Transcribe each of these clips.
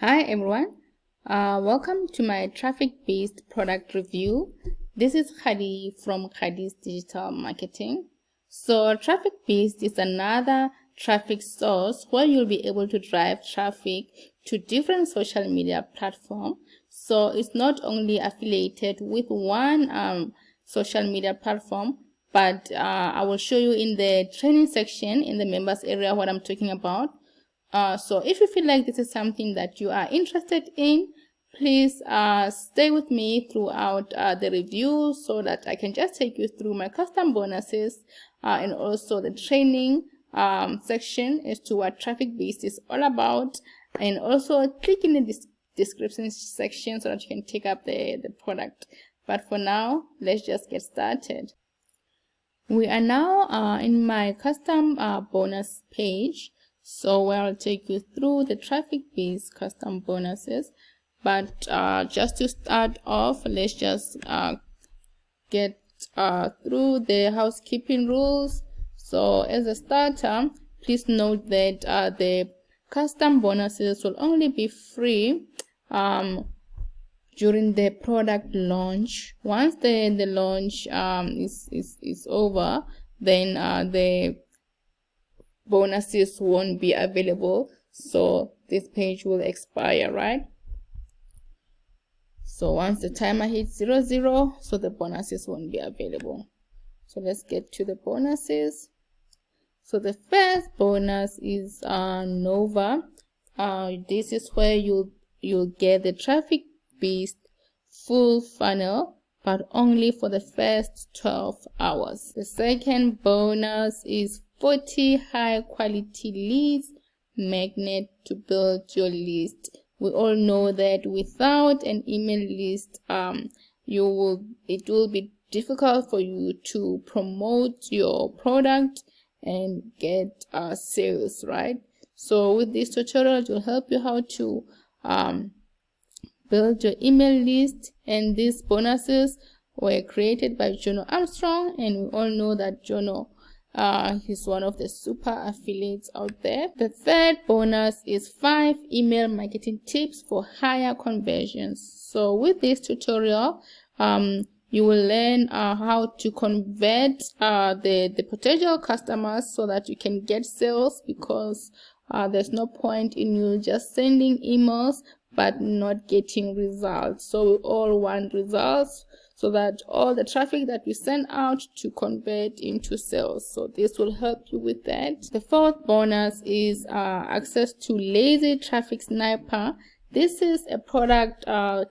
Hi everyone, welcome to my traffic-based product review. This is Khadi from Khadi's Digital Marketing. So traffic-based is another traffic source where you'll be able to drive traffic to different social media platforms. So it's not only affiliated with one social media platform, but I will show you in the training section in the members area what I'm talking about. So if you feel like this is something that you are interested in, please stay with me throughout the review so that I can just take you through my custom bonuses and also the training section as to what traffic-based is all about, and also click in the description section so that you can take up the product. But for now, let's just get started. We are now in my custom bonus page. So where I'll take you through the traffic-based custom bonuses. But just to start off, let's just get through the housekeeping rules. So as a starter, please note that the custom bonuses will only be free during the product launch. Once the launch is over, then the bonuses won't be available, so this page will expire, right? So once the timer hits 00, so the bonuses won't be available. So let's get to the bonuses. So the first bonus is Nova. This is where you'll get the traffic-based full funnel, but only for the first 12 hours. The second bonus is 40 high quality leads magnet to build your list. We all know that without an email list, it will be difficult for you to promote your product and get sales, right? So with this tutorial, it will help you how to build your email list. And these bonuses were created by Jono Armstrong, and we all know that Jono he's one of the super affiliates out there. The third bonus is 5 email marketing tips for higher conversions. So with this tutorial, you will learn how to convert the potential customers so that you can get sales, because there's no point in you just sending emails but not getting results. So we all want results, so that all the traffic that we send out to convert into sales. So this will help you with that. The fourth bonus is access to Lazy Traffic Sniper. This is a product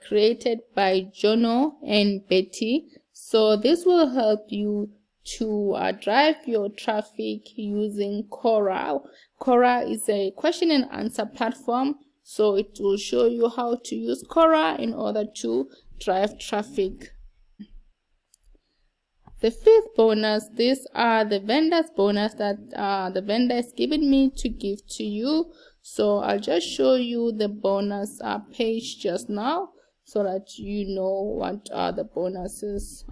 created by Jono and Betty. So this will help you to drive your traffic using Quora. Quora is a question and answer platform. So it will show you how to use Quora in order to drive traffic. The fifth bonus, these are the vendor's bonus that the vendor is giving me to give to you. So I'll just show you the bonus page just now so that you know what are the bonuses.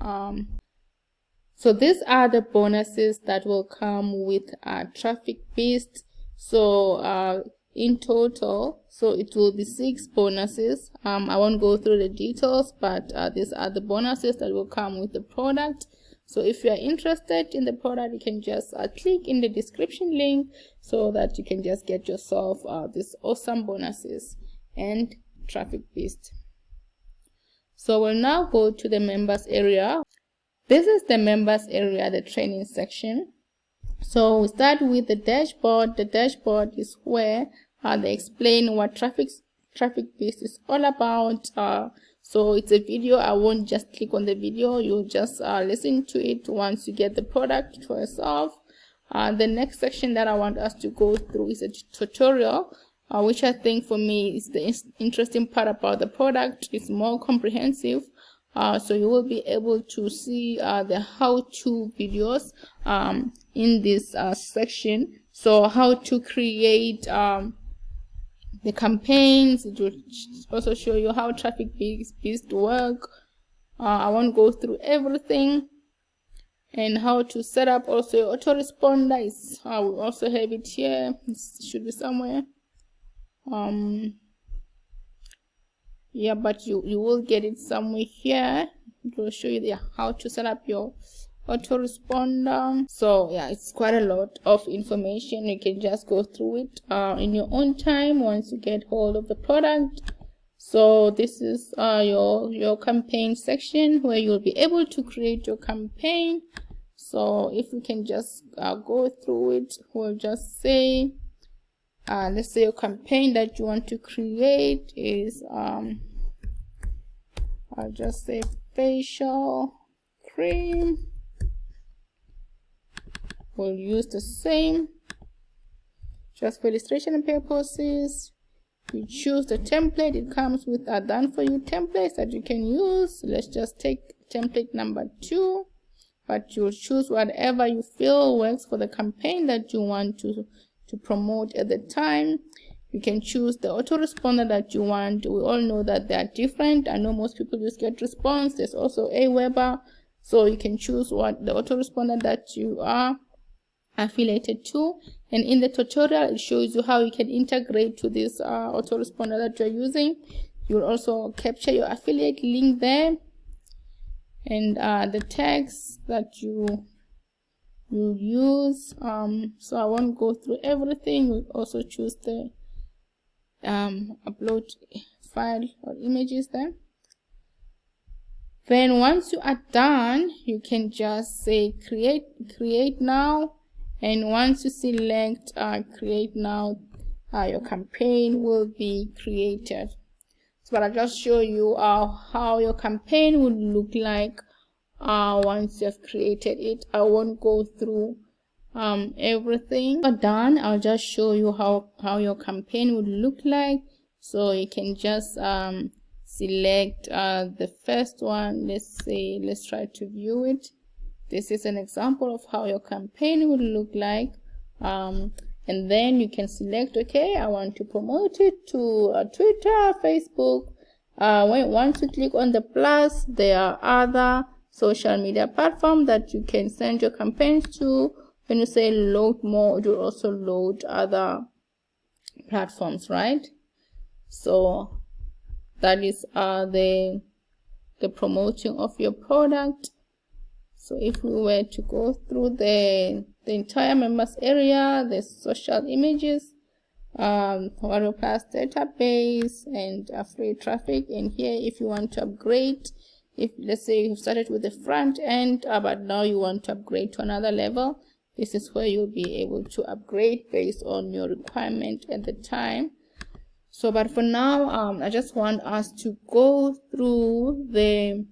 So these are the bonuses that will come with traffic-based. So in total, so it will be 6 bonuses. I won't go through the details, but these are the bonuses that will come with the product. So if you are interested in the product, you can just click in the description link so that you can just get yourself these awesome bonuses and traffic-based. So we'll now go to the members area. This is the members area, the training section. So we start with the dashboard. The dashboard is where they explain what traffic-based is all about. So it's a video. I won't just click on the video. You'll just listen to it once you get the product for yourself. The next section that I want us to go through is a tutorial, which I think for me is the interesting part about the product. It's more comprehensive. So you will be able to see the how-to videos in this section. So how to create the campaigns. It will also show you how traffic-based work. I won't go through everything. And how to set up also your autoresponder is we also have it here. It should be somewhere. Yeah, but you will get it somewhere here. It will show you how to set up your autoresponder. So yeah, it's quite a lot of information. You can just go through it in your own time once you get hold of the product. So this is your campaign section where you'll be able to create your campaign. So if we can just go through it, we'll just say let's say your campaign that you want to create is I'll just say facial cream. We'll use the same just for illustration purposes. You choose the template. It comes with a done for you templates that you can use. Let's just take template number 2, but you'll choose whatever you feel works for the campaign that you want to promote at the time. You can choose the autoresponder that you want. We all know that they are different. I know most people use GetResponse. There's also Aweber, so you can choose what the autoresponder that you are affiliated to. And in the tutorial, it shows you how you can integrate to this autoresponder that you're using. You'll also capture your affiliate link there, and the tags that you use. So I won't go through everything. We'll also choose the upload file or images there. Then once you are done, you can just say create now, and once you select create now, your campaign will be created. So but I'll just show you how your campaign would look like once you've created it. I won't go through everything. Done, I'll just show you how your campaign would look like. So you can just select the first one. Let's try to view it. This is an example of how your campaign would look like, and then you can select, okay, I want to promote it to Twitter, Facebook. Once you click on the plus, there are other social media platform that you can send your campaigns to. When you say load more, it will also load other platforms, right? So that is the promoting of your product. So if we were to go through the entire members area, the social images, Warrior Plus database, and free traffic. And here, if you want to upgrade, if let's say you started with the front end, but now you want to upgrade to another level, this is where you'll be able to upgrade based on your requirement at the time. So, but for now, I just want us to go through the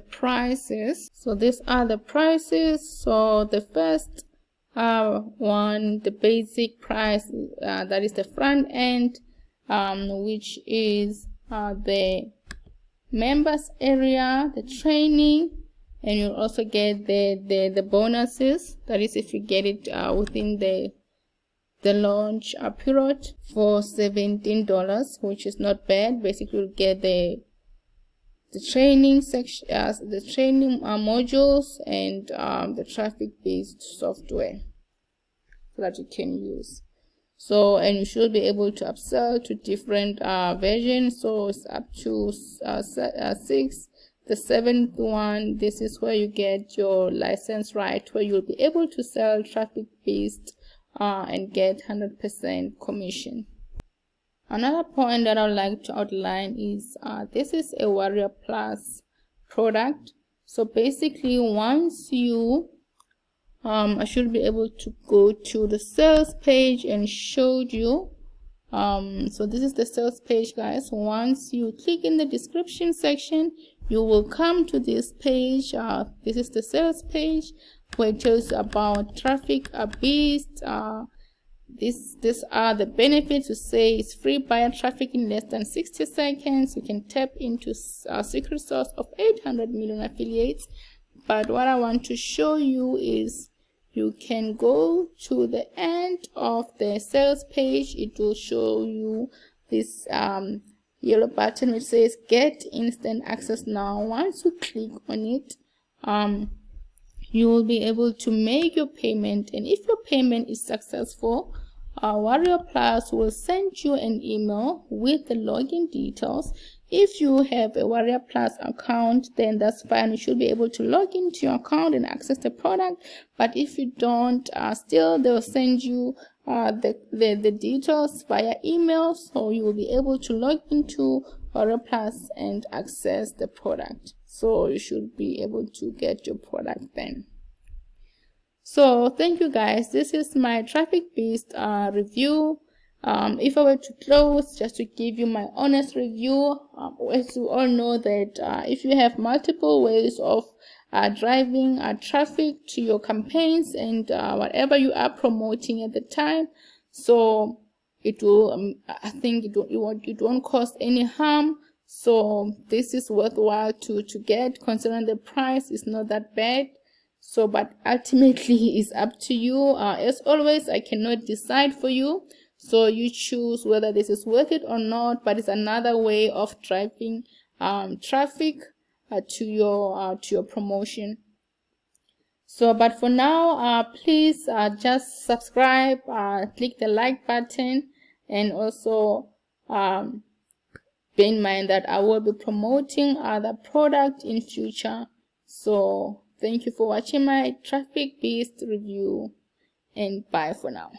prices. So these are the prices. So the first one, the basic price, that is the front end, which is the members area, the training, and you'll also get the bonuses. That is if you get it within the launch period for $17, which is not bad. Basically, you'll get the training section, the training modules, and the traffic-based software so that you can use. So, and you should be able to upsell to different versions. So it's up to 6. The 7th one, this is where you get your license right, where you'll be able to sell traffic-based and get 100% commission. Another point that I would like to outline is this is a Warrior Plus product. So basically, once you I should be able to go to the sales page and show you. So this is the sales page, guys. Once you click in the description section, you will come to this page. This is the sales page where it tells you about trafficbeast. These are the benefits. You say it's free buyer traffic in less than 60 seconds. You can tap into a secret source of 800 million affiliates. But what I want to show you is you can go to the end of the sales page. It will show you this yellow button which says get instant access now. Once you click on it, you will be able to make your payment, and if your payment is successful, Warrior Plus will send you an email with the login details, If you have a Warrior Plus account, then that's fine. You should be able to log into your account and access the product. But if you don't, still they'll send you the details via email, so you will be able to log into Warrior Plus and access the product. So you should be able to get your product then. So thank you guys. This is my Traffic Beast review. If I were to close, just to give you my honest review, as you all know that if you have multiple ways of driving traffic to your campaigns and whatever you are promoting at the time, so it will I think it won't cause any harm. So this is worthwhile to get, considering the price is not that bad. So but ultimately it's up to you. As always, I cannot decide for you, so you choose whether this is worth it or not. But it's another way of driving traffic to your promotion. So but for now, please just subscribe, click the like button, and also bear in mind that I will be promoting other product in future. So thank you for watching my Traffic Beast review, and bye for now.